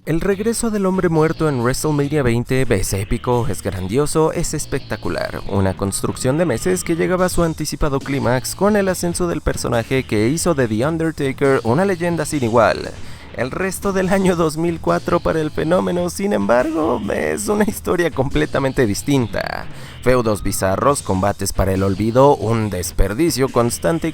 El regreso del hombre muerto en WrestleMania 20 es épico, es grandioso, es espectacular. Una construcción de meses que llegaba a su anticipado clímax con el ascenso del personaje que hizo de The Undertaker una leyenda sin igual. El resto del año 2004 para el fenómeno, sin embargo, es una historia completamente distinta. Feudos bizarros, combates para el olvido, un desperdicio constante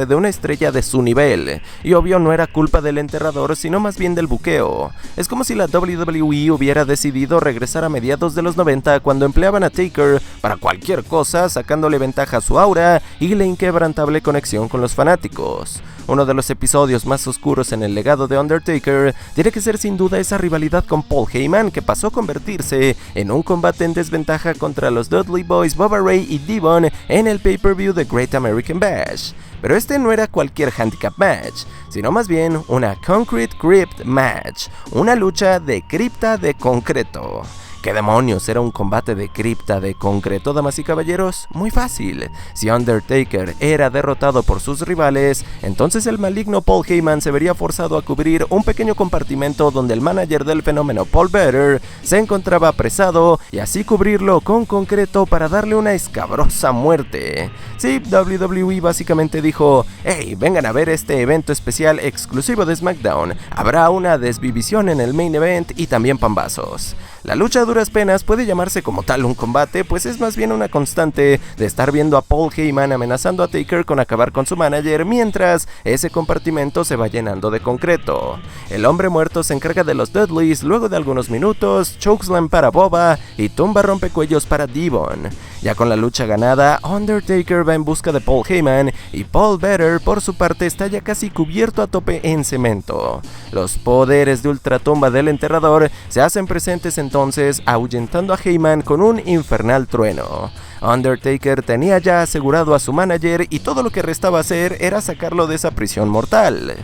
de una estrella de su nivel. Y obvio no era culpa del enterrador, sino más bien del buqueo. Es como si la WWE hubiera decidido regresar a mediados de los 90 cuando empleaban a Taker para cualquier cosa, sacándole ventaja a su aura y la inquebrantable conexión con los fanáticos. Uno de los episodios más oscuros en el legado de Undertaker tiene que ser sin duda esa rivalidad con Paul Heyman que pasó a convertirse en un combate en desventaja contra los Dudley Boyz, Bubba Ray y Devon en el pay-per-view de Great American Bash. Pero este no era cualquier handicap match, sino más bien una Concrete Crypt match, una lucha de cripta de concreto. ¿Qué demonios era un combate de cripta de concreto, damas y caballeros? Muy fácil. Si Undertaker era derrotado por sus rivales, entonces el maligno Paul Heyman se vería forzado a cubrir un pequeño compartimento donde el manager del fenómeno, Paul Bearer, se encontraba apresado y así cubrirlo con concreto para darle una escabrosa muerte. Sí, WWE básicamente dijo: hey, vengan a ver este evento especial exclusivo de SmackDown. Habrá una desvivisión en el main event y también pambazos. La lucha a duras penas puede llamarse como tal un combate, pues es más bien una constante de estar viendo a Paul Heyman amenazando a Taker con acabar con su manager mientras ese compartimento se va llenando de concreto. El hombre muerto se encarga de los Dudleys, luego de algunos minutos, chokeslam para Bubba y tumba rompecuellos para Devon. Ya con la lucha ganada, Undertaker va en busca de Paul Heyman y Paul Bearer por su parte está ya casi cubierto a tope en cemento. Los poderes de ultratumba del enterrador se hacen presentes entonces, ahuyentando a Heyman con un infernal trueno. Undertaker tenía ya asegurado a su manager y todo lo que restaba hacer era sacarlo de esa prisión mortal.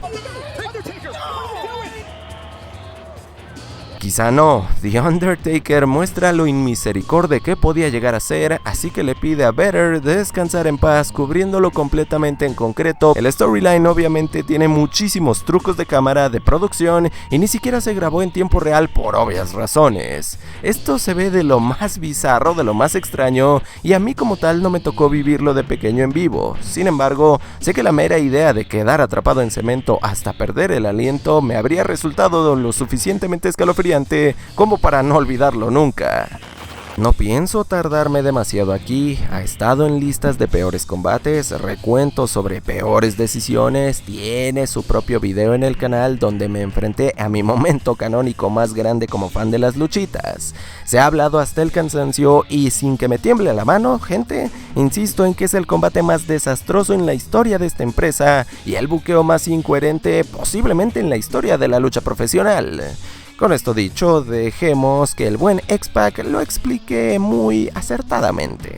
Quizá no, The Undertaker muestra lo inmisericorde que podía llegar a ser, así que le pide a Bearer descansar en paz cubriéndolo completamente en concreto. El storyline obviamente tiene muchísimos trucos de cámara, de producción y ni siquiera se grabó en tiempo real por obvias razones. Esto se ve de lo más bizarro, de lo más extraño y a mí como tal no me tocó vivirlo de pequeño en vivo. Sin embargo, sé que la mera idea de quedar atrapado en cemento hasta perder el aliento me habría resultado lo suficientemente escalofriante como para no olvidarlo nunca. No pienso tardarme demasiado aquí, ha estado en listas de peores combates, recuentos sobre peores decisiones, tiene su propio video en el canal donde me enfrenté a mi momento canónico más grande como fan de las luchitas. Se ha hablado hasta el cansancio y sin que me tiemble la mano, gente, insisto en que es el combate más desastroso en la historia de esta empresa y el buqueo más incoherente posiblemente en la historia de la lucha profesional. Con esto dicho, dejemos que el buen X-Pac lo explique muy acertadamente.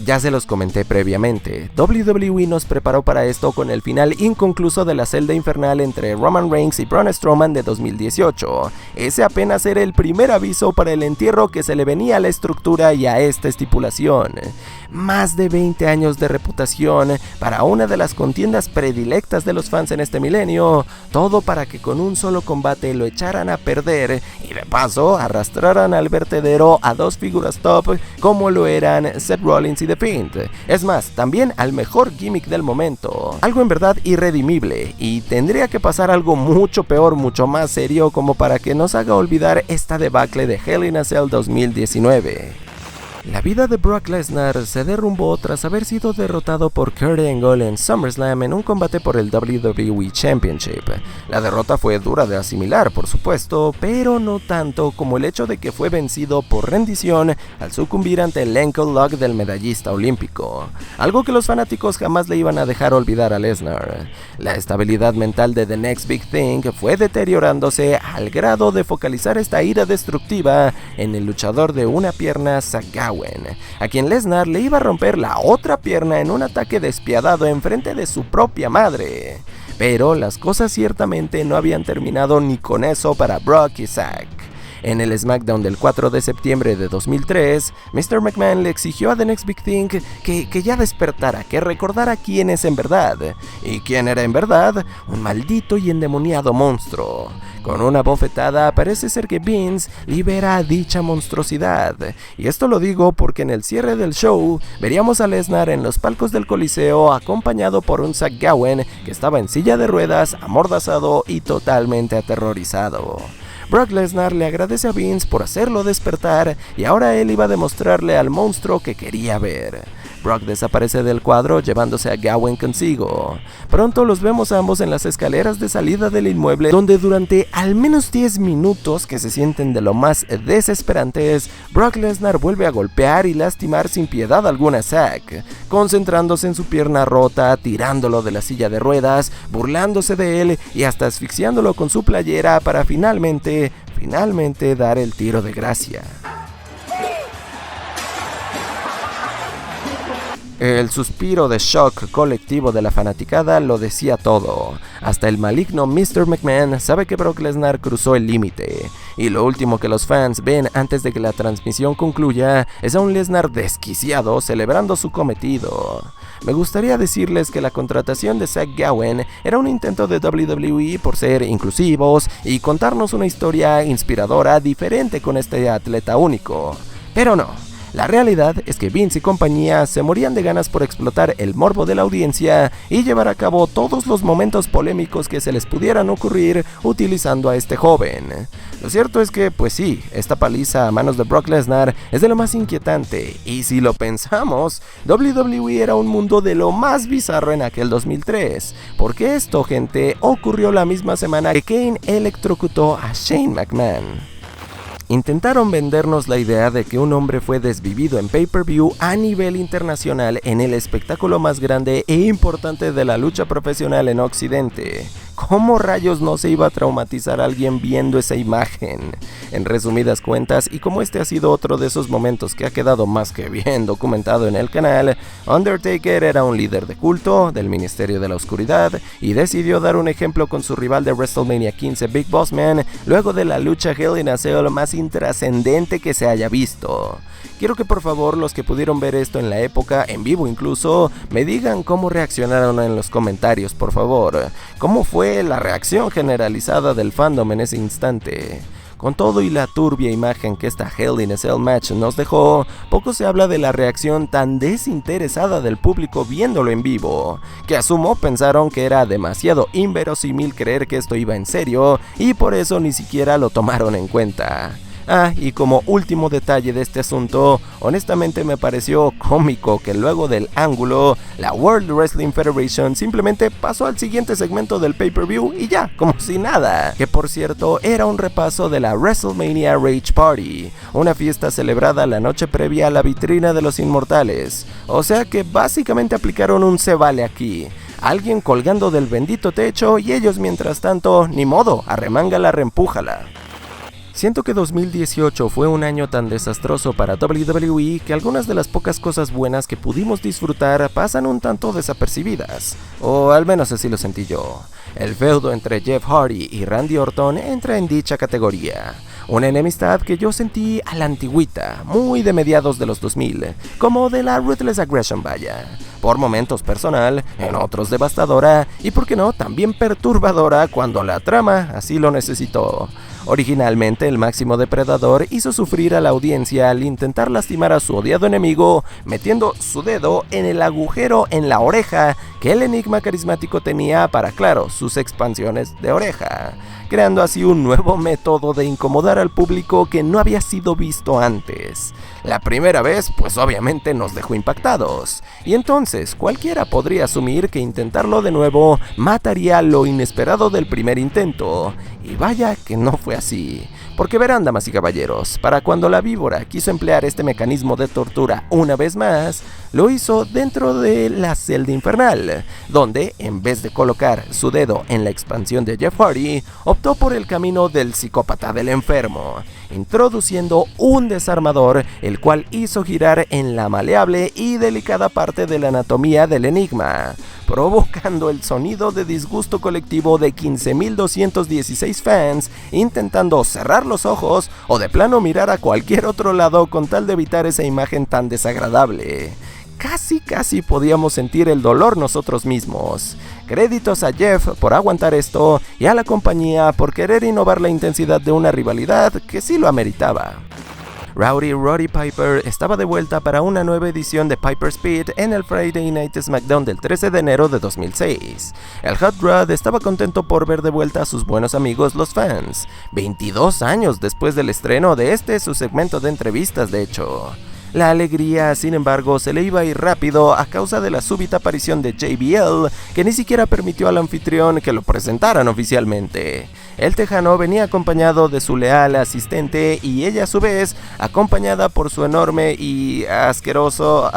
Ya se los comenté previamente, WWE nos preparó para esto con el final inconcluso de la celda infernal entre Roman Reigns y Braun Strowman de 2018. Ese apenas era el primer aviso para el entierro que se le venía a la estructura y a esta estipulación. Más de 20 años de reputación para una de las contiendas predilectas de los fans en este milenio, todo para que con un solo combate lo echaran a perder y de paso arrastraran al vertedero a dos figuras top como lo eran Seth Rollins y The Fiend. Es más, también al mejor gimmick del momento, algo en verdad irredimible, y tendría que pasar algo mucho peor, mucho más serio como para que nos haga olvidar esta debacle de Hell in a Cell 2019. La vida de Brock Lesnar se derrumbó tras haber sido derrotado por Kurt Angle en SummerSlam en un combate por el WWE Championship. La derrota fue dura de asimilar, por supuesto, pero no tanto como el hecho de que fue vencido por rendición al sucumbir ante el ankle lock del medallista olímpico, algo que los fanáticos jamás le iban a dejar olvidar a Lesnar. La estabilidad mental de The Next Big Thing fue deteriorándose al grado de focalizar esta ira destructiva en el luchador de una pierna, Sakawa, a quien Lesnar le iba a romper la otra pierna en un ataque despiadado en frente de su propia madre. Pero las cosas ciertamente no habían terminado ni con eso para Brock y Zack. En el SmackDown del 4 de septiembre de 2003, Mr. McMahon le exigió a The Next Big Thing que ya despertara, que recordara quién es en verdad. ¿Y quién era en verdad? Un maldito y endemoniado monstruo. Con una bofetada parece ser que Vince libera a dicha monstruosidad. Y esto lo digo porque en el cierre del show veríamos a Lesnar en los palcos del Coliseo acompañado por un Zach Gowen que estaba en silla de ruedas, amordazado y totalmente aterrorizado. Brock Lesnar le agradece a Vince por hacerlo despertar y ahora él iba a demostrarle al monstruo que quería ver. Brock desaparece del cuadro llevándose a Gowen consigo. Pronto los vemos a ambos en las escaleras de salida del inmueble, donde durante al menos 10 minutos que se sienten de lo más desesperantes, Brock Lesnar vuelve a golpear y lastimar sin piedad alguna a Zack, concentrándose en su pierna rota, tirándolo de la silla de ruedas, burlándose de él y hasta asfixiándolo con su playera para finalmente dar el tiro de gracia. El suspiro de shock colectivo de la fanaticada lo decía todo. Hasta el maligno Mr. McMahon sabe que Brock Lesnar cruzó el límite. Y lo último que los fans ven antes de que la transmisión concluya es a un Lesnar desquiciado celebrando su cometido. Me gustaría decirles que la contratación de Zach Gowen era un intento de WWE por ser inclusivos y contarnos una historia inspiradora diferente con este atleta único. Pero no. La realidad es que Vince y compañía se morían de ganas por explotar el morbo de la audiencia y llevar a cabo todos los momentos polémicos que se les pudieran ocurrir utilizando a este joven. Lo cierto es que, pues sí, esta paliza a manos de Brock Lesnar es de lo más inquietante, y si lo pensamos, WWE era un mundo de lo más bizarro en aquel 2003, porque esto, gente, ocurrió la misma semana que Kane electrocutó a Shane McMahon. Intentaron vendernos la idea de que un hombre fue desvivido en pay-per-view a nivel internacional en el espectáculo más grande e importante de la lucha profesional en Occidente. ¿Cómo rayos no se iba a traumatizar a alguien viendo esa imagen? En resumidas cuentas, y como este ha sido otro de esos momentos que ha quedado más que bien documentado en el canal, Undertaker era un líder de culto del Ministerio de la Oscuridad y decidió dar un ejemplo con su rival de WrestleMania 15, Big Boss Man, luego de la lucha Hell in a Cell más intrascendente que se haya visto. Quiero que por favor los que pudieron ver esto en la época, en vivo incluso, me digan cómo reaccionaron en los comentarios, por favor. ¿Cómo fue la reacción generalizada del fandom en ese instante? Con todo y la turbia imagen que esta Hell in a Cell match nos dejó, poco se habla de la reacción tan desinteresada del público viéndolo en vivo, que asumo pensaron que era demasiado inverosímil creer que esto iba en serio y por eso ni siquiera lo tomaron en cuenta. Y como último detalle de este asunto, honestamente me pareció cómico que luego del ángulo, la World Wrestling Federation simplemente pasó al siguiente segmento del pay-per-view y ya, como si nada. Que por cierto, era un repaso de la WrestleMania Rage Party, una fiesta celebrada la noche previa a la vitrina de los inmortales. O sea que básicamente aplicaron un se vale aquí. Alguien colgando del bendito techo y ellos mientras tanto, ni modo, arremángala, reempújala. Siento que 2018 fue un año tan desastroso para WWE que algunas de las pocas cosas buenas que pudimos disfrutar pasan un tanto desapercibidas, o al menos así lo sentí yo. El feudo entre Jeff Hardy y Randy Orton entra en dicha categoría. Una enemistad que yo sentí a la antigüita, muy de mediados de los 2000, como de la Ruthless Aggression vaya. Por momentos personal, en otros devastadora, y por qué no, también perturbadora cuando la trama así lo necesitó. Originalmente, el máximo depredador hizo sufrir a la audiencia al intentar lastimar a su odiado enemigo, metiendo su dedo en el agujero en la oreja que el enigma carismático tenía para, claro, sus expansiones de oreja, creando así un nuevo método de incomodar al público que no había sido visto antes. La primera vez, pues obviamente nos dejó impactados, y entonces cualquiera podría asumir que intentarlo de nuevo mataría lo inesperado del primer intento, y vaya que no fue así. Porque verán, damas y caballeros, para cuando la víbora quiso emplear este mecanismo de tortura una vez más, lo hizo dentro de la celda infernal, donde, en vez de colocar su dedo en la expansión de Jeff Hardy, optó por el camino del psicópata del enfermo. introduciendo un desarmador, el cual hizo girar en la maleable y delicada parte de la anatomía del enigma, provocando el sonido de disgusto colectivo de 15.216 fans intentando cerrar los ojos o de plano mirar a cualquier otro lado con tal de evitar esa imagen tan desagradable. Casi podíamos sentir el dolor nosotros mismos. Créditos a Jeff por aguantar esto y a la compañía por querer innovar la intensidad de una rivalidad que sí lo ameritaba. Rowdy Roddy Piper estaba de vuelta para una nueva edición de Piper's Pit en el Friday Night SmackDown del 13 de enero de 2006. El Hot Rod estaba contento por ver de vuelta a sus buenos amigos los fans, 22 años después del estreno de su segmento de entrevistas de hecho. La alegría, sin embargo, se le iba a ir rápido a causa de la súbita aparición de JBL, que ni siquiera permitió al anfitrión que lo presentaran oficialmente. El tejano venía acompañado de su leal asistente y ella a su vez acompañada por su enorme y asqueroso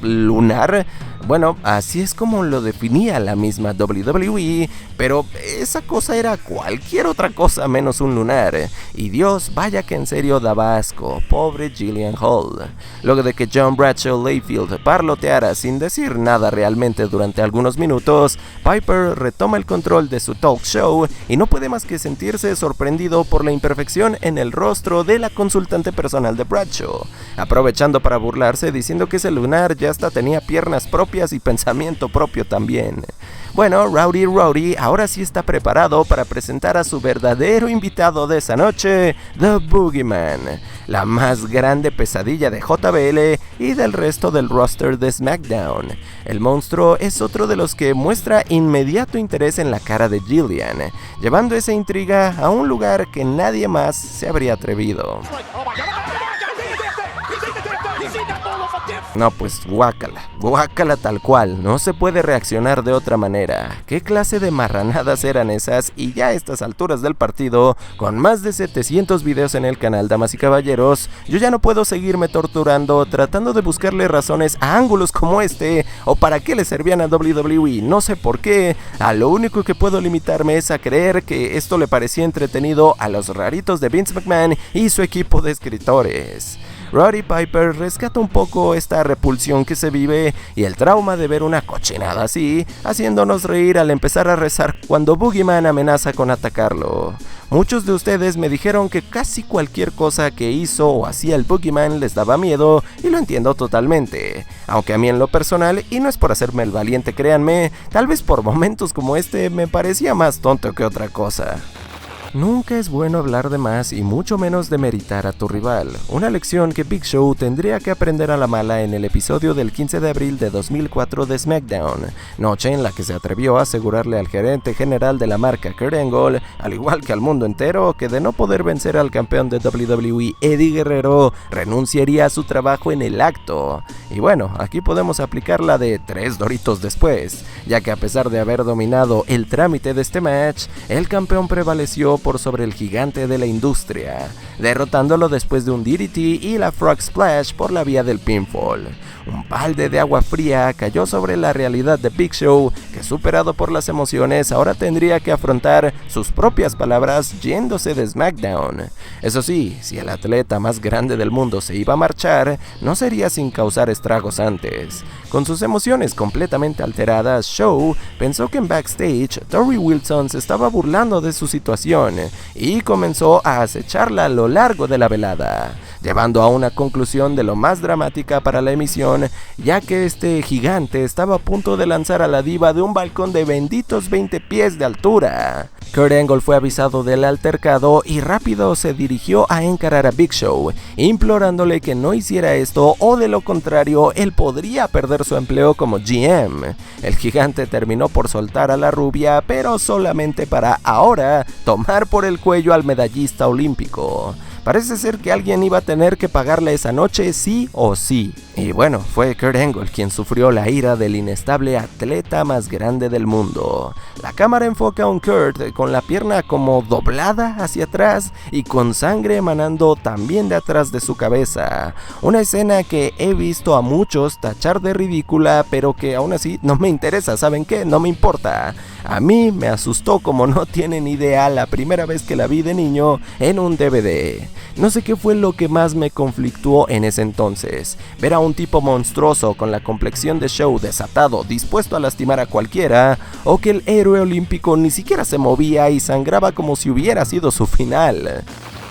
lunar. Bueno, así es como lo definía la misma WWE, pero esa cosa era cualquier otra cosa menos un lunar, y Dios, vaya que en serio daba asco, pobre Jillian Hall. Luego de que John Bradshaw Layfield parloteara sin decir nada realmente durante algunos minutos, Piper retoma el control de su talk show y no puede más que sentirse sorprendido por la imperfección en el rostro de la consultante personal de Bradshaw, aprovechando para burlarse diciendo que ese lunar ya hasta tenía piernas propias y pensamiento propio también. Bueno, Rowdy Roddy ahora sí está preparado para presentar a su verdadero invitado de esa noche, The Boogeyman, la más grande pesadilla de JBL y del resto del roster de SmackDown. El monstruo es otro de los que muestra inmediato interés en la cara de Jillian, llevando esa intriga a un lugar que nadie más se habría atrevido. No, pues guácala tal cual, no se puede reaccionar de otra manera. ¿Qué clase de marranadas eran esas? Y ya a estas alturas del partido, con más de 700 videos en el canal, damas y caballeros, yo ya no puedo seguirme torturando tratando de buscarle razones a ángulos como este, o para qué le servían a WWE, no sé por qué. A lo único que puedo limitarme es a creer que esto le parecía entretenido a los raritos de Vince McMahon y su equipo de escritores. Roddy Piper rescata un poco esta repulsión que se vive y el trauma de ver una cochinada así, haciéndonos reír al empezar a rezar cuando Boogeyman amenaza con atacarlo. Muchos de ustedes me dijeron que casi cualquier cosa que hizo o hacía el Boogeyman les daba miedo, y lo entiendo totalmente. Aunque a mí en lo personal, y no es por hacerme el valiente, créanme, tal vez por momentos como este me parecía más tonto que otra cosa. Nunca es bueno hablar de más y mucho menos demeritar a tu rival, una lección que Big Show tendría que aprender a la mala en el episodio del 15 de abril de 2004 de SmackDown, noche en la que se atrevió a asegurarle al gerente general de la marca Kurt Angle, al igual que al mundo entero, que de no poder vencer al campeón de WWE Eddie Guerrero, renunciaría a su trabajo en el acto. Y bueno, aquí podemos aplicar la de 3 doritos después, ya que a pesar de haber dominado el trámite de este match, el campeón prevaleció por sobre el gigante de la industria, derrotándolo después de un DDT y la Frog Splash por la vía del pinfall. Un balde de agua fría cayó sobre la realidad de Big Show, que superado por las emociones ahora tendría que afrontar sus propias palabras yéndose de SmackDown. Eso sí, si el atleta más grande del mundo se iba a marchar, no sería sin causar estragos antes. Con sus emociones completamente alteradas, Show pensó que en backstage Torrie Wilson se estaba burlando de su situación y comenzó a acecharla a lo largo de la velada, llevando a una conclusión de lo más dramática para la emisión, ya que este gigante estaba a punto de lanzar a la diva de un balcón de benditos 20 pies de altura. Kurt Angle fue avisado del altercado y rápido se dirigió a encarar a Big Show, implorándole que no hiciera esto o de lo contrario él podría perder su empleo como GM. El gigante terminó por soltar a la rubia, pero solamente para ahora tomar por el cuello al medallista olímpico. Parece ser que alguien iba a tener que pagarle esa noche sí o sí. Y bueno, fue Kurt Angle quien sufrió la ira del inestable atleta más grande del mundo. La cámara enfoca a un Kurt con la pierna como doblada hacia atrás y con sangre emanando también de atrás de su cabeza. Una escena que he visto a muchos tachar de ridícula, pero que aún así no me interesa, ¿saben qué? No me importa. A mí me asustó como no tienen idea la primera vez que la vi de niño en un DVD. No sé qué fue lo que más me conflictuó en ese entonces, ver a un tipo monstruoso con la complexión de Show desatado, dispuesto a lastimar a cualquiera, o que el héroe olímpico ni siquiera se movía y sangraba como si hubiera sido su final.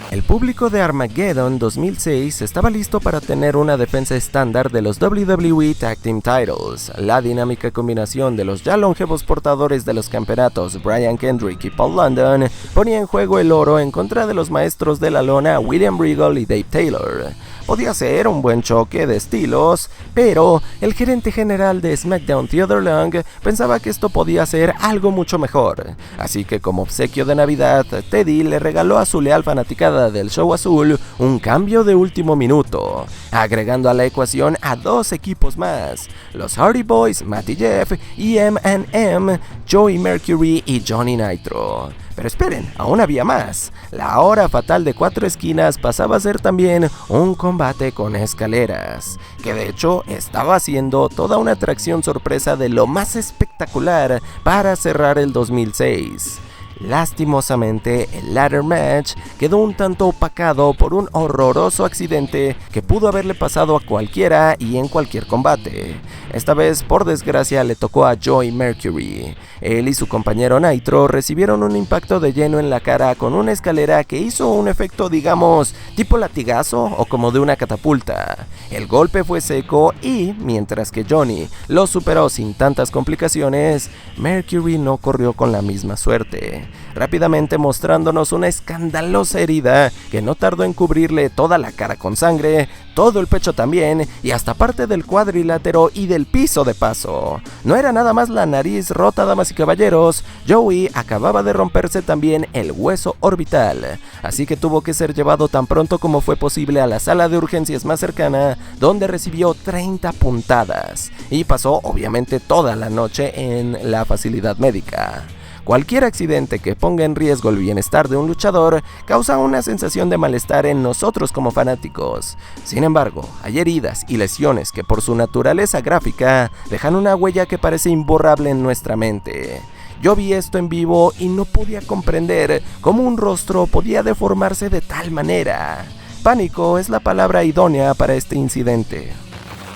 El público de Armageddon 2006 estaba listo para tener una defensa estándar de los WWE Tag Team Titles. La dinámica combinación de los ya longevos portadores de los campeonatos Brian Kendrick y Paul London ponía en juego el oro en contra de los maestros de la lona William Regal y Dave Taylor. Podía ser un buen choque de estilos, pero el gerente general de SmackDown Theodore Long pensaba que esto podía ser algo mucho mejor. Así que como obsequio de Navidad, Teddy le regaló a su leal fanaticada del show azul un cambio de último minuto, agregando a la ecuación a 2 equipos más, los Hardy Boys, Matty Jeff y M&M, Joey Mercury y Johnny Nitro. Pero esperen, aún había más. La hora fatal de 4 esquinas pasaba a ser también un combate con escaleras, que de hecho estaba siendo toda una atracción sorpresa de lo más espectacular para cerrar el 2006. Lastimosamente, el ladder match quedó un tanto opacado por un horroroso accidente que pudo haberle pasado a cualquiera y en cualquier combate. Esta vez, por desgracia, le tocó a Joey Mercury. Él y su compañero Nitro recibieron un impacto de lleno en la cara con una escalera que hizo un efecto, digamos, tipo latigazo o como de una catapulta. El golpe fue seco y, mientras que Johnny lo superó sin tantas complicaciones, Mercury no corrió con la misma suerte, rápidamente mostrándonos una escandalosa herida que no tardó en cubrirle toda la cara con sangre, todo el pecho también y hasta parte del cuadrilátero y del piso de paso. No era nada más la nariz rota, damas y caballeros, Joey acababa de romperse también el hueso orbital, así que tuvo que ser llevado tan pronto como fue posible a la sala de urgencias más cercana, donde recibió 30 puntadas y pasó obviamente toda la noche en la facilidad médica. Cualquier accidente que ponga en riesgo el bienestar de un luchador causa una sensación de malestar en nosotros como fanáticos. Sin embargo, hay heridas y lesiones que por su naturaleza gráfica dejan una huella que parece imborrable en nuestra mente. Yo vi esto en vivo y no podía comprender cómo un rostro podía deformarse de tal manera. Pánico es la palabra idónea para este incidente.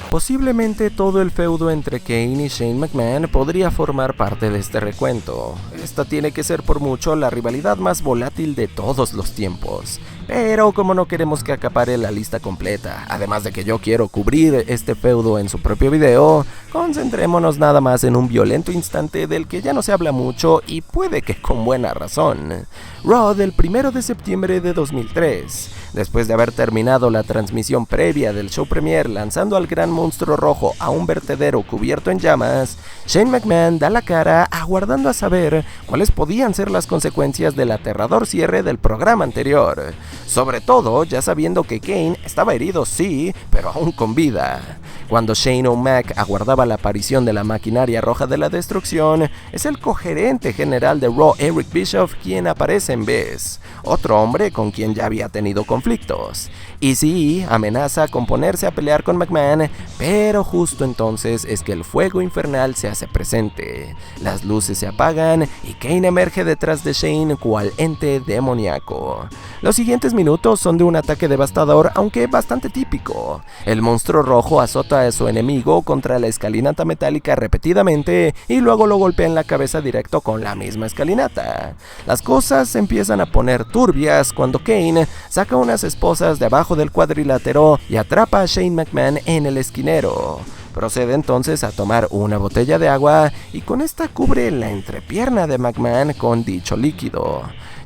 Posiblemente todo el feudo entre Kane y Shane McMahon podría formar parte de este recuento. Esta tiene que ser por mucho la rivalidad más volátil de todos los tiempos. Pero como no queremos que acapare la lista completa, además de que yo quiero cubrir este feudo en su propio video, concentrémonos nada más en un violento instante del que ya no se habla mucho y puede que con buena razón. Raw del 1 de septiembre de 2003. Después de haber terminado la transmisión previa del show premier lanzando al gran monstruo rojo a un vertedero cubierto en llamas, Shane McMahon da la cara aguardando a saber cuáles podían ser las consecuencias del aterrador cierre del programa anterior. Sobre todo ya sabiendo que Kane estaba herido sí, pero aún con vida. Cuando Shane O'Mac aguardaba la aparición de la maquinaria roja de la destrucción, es el cogerente general de Raw, Eric Bischoff, quien aparece en vez, otro hombre con quien ya había tenido conflictos. Y sí, amenaza con ponerse a pelear con McMahon, pero justo entonces es que el fuego infernal se hace presente. Las luces se apagan y Kane emerge detrás de Shane cual ente demoníaco. Los siguientes minutos son de un ataque devastador, aunque bastante típico. El monstruo rojo azota a su enemigo contra la escalinata metálica repetidamente y luego lo golpea en la cabeza directo con la misma escalinata. Las cosas se empiezan a poner turbias cuando Kane saca unas esposas de abajo del cuadrilátero y atrapa a Shane McMahon en el esquinero. Procede entonces a tomar una botella de agua y con esta cubre la entrepierna de McMahon con dicho líquido.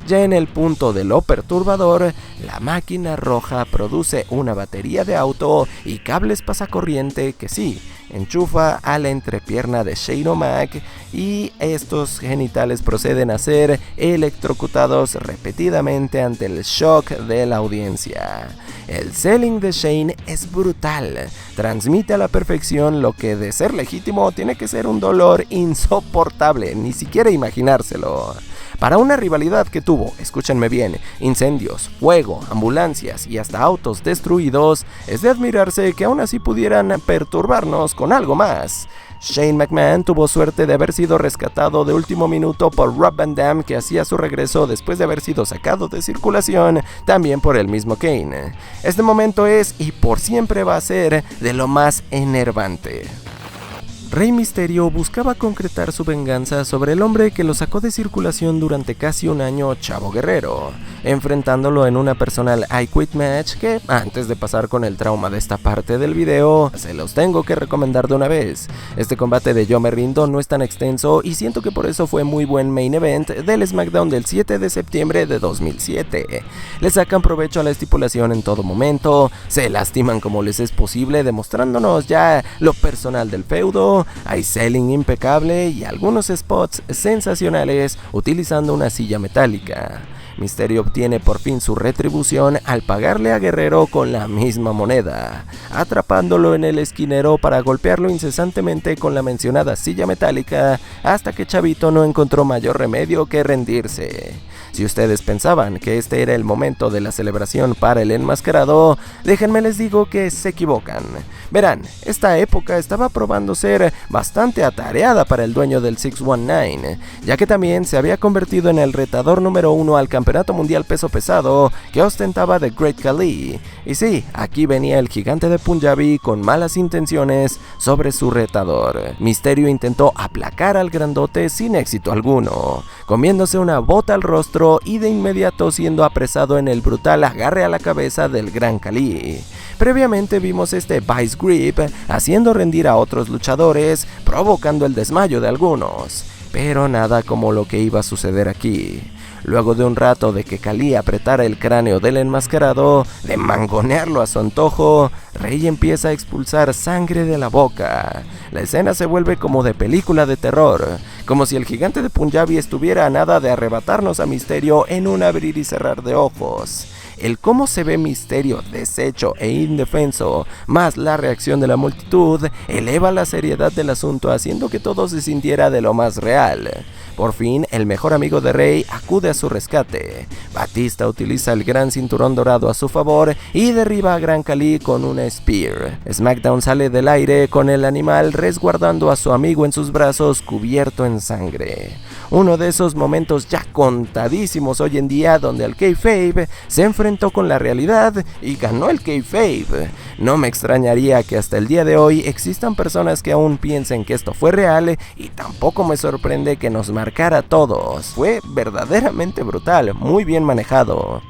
Ya en el punto de lo perturbador, la máquina roja produce una batería de auto y cables pasacorriente que sí, enchufa a la entrepierna de Shane O'Mac y estos genitales proceden a ser electrocutados repetidamente ante el shock de la audiencia. El selling de Shane es brutal, transmite a la perfección lo que de ser legítimo tiene que ser un dolor insoportable, ni siquiera imaginárselo. Para una rivalidad que tuvo, escúchenme bien, incendios, fuego, ambulancias y hasta autos destruidos, es de admirarse que aún así pudieran perturbarnos con algo más. Shane McMahon tuvo suerte de haber sido rescatado de último minuto por Rob Van Dam, que hacía su regreso después de haber sido sacado de circulación también por el mismo Kane. Este momento es y por siempre va a ser de lo más enervante. Rey Mysterio buscaba concretar su venganza sobre el hombre que lo sacó de circulación durante casi un año, Chavo Guerrero, enfrentándolo en una personal I Quit match que, antes de pasar con el trauma de esta parte del video, se los tengo que recomendar de una vez. Este combate de Yo Me Rindo no es tan extenso y siento que por eso fue muy buen main event del SmackDown del 7 de septiembre de 2007. Le sacan provecho a la estipulación en todo momento, se lastiman como les es posible, demostrándonos ya lo personal del feudo. Hay selling impecable y algunos spots sensacionales utilizando una silla metálica. Mysterio obtiene por fin su retribución al pagarle a Guerrero con la misma moneda, atrapándolo en el esquinero para golpearlo incesantemente con la mencionada silla metálica hasta que Chavito no encontró mayor remedio que rendirse. Si ustedes pensaban que este era el momento de la celebración para el enmascarado, déjenme les digo que se equivocan. Verán, esta época estaba probando ser bastante atareada para el dueño del 619, ya que también se había convertido en el retador número 1 al Campeonato Mundial Peso Pesado que ostentaba The Great Khali. Y sí, aquí venía el gigante de Punjabi con malas intenciones sobre su retador. Mysterio intentó aplacar al grandote sin éxito alguno, comiéndose una bota al rostro y de inmediato siendo apresado en el brutal agarre a la cabeza del Gran Khali. Previamente vimos este Vice Grip haciendo rendir a otros luchadores, provocando el desmayo de algunos, pero nada como lo que iba a suceder aquí. Luego de un rato de que Khali apretara el cráneo del enmascarado, de mangonearlo a su antojo, Rey empieza a expulsar sangre de la boca. La escena se vuelve como de película de terror, como si el gigante de Punjabi estuviera a nada de arrebatarnos a Mysterio en un abrir y cerrar de ojos. El cómo se ve Mysterio deshecho e indefenso, más la reacción de la multitud, eleva la seriedad del asunto haciendo que todo se sintiera de lo más real. Por fin, el mejor amigo de Rey acude a su rescate. Batista utiliza el gran cinturón dorado a su favor y derriba a Gran Khali con una Spear. SmackDown sale del aire con el animal resguardando a su amigo en sus brazos cubierto en sangre. Uno de esos momentos ya contadísimos hoy en día donde el kayfabe se enfrentó con la realidad y ganó el kayfabe. No me extrañaría que hasta el día de hoy existan personas que aún piensen que esto fue real y tampoco me sorprende que nos marcara a todos. Fue verdaderamente brutal, muy bien manejado.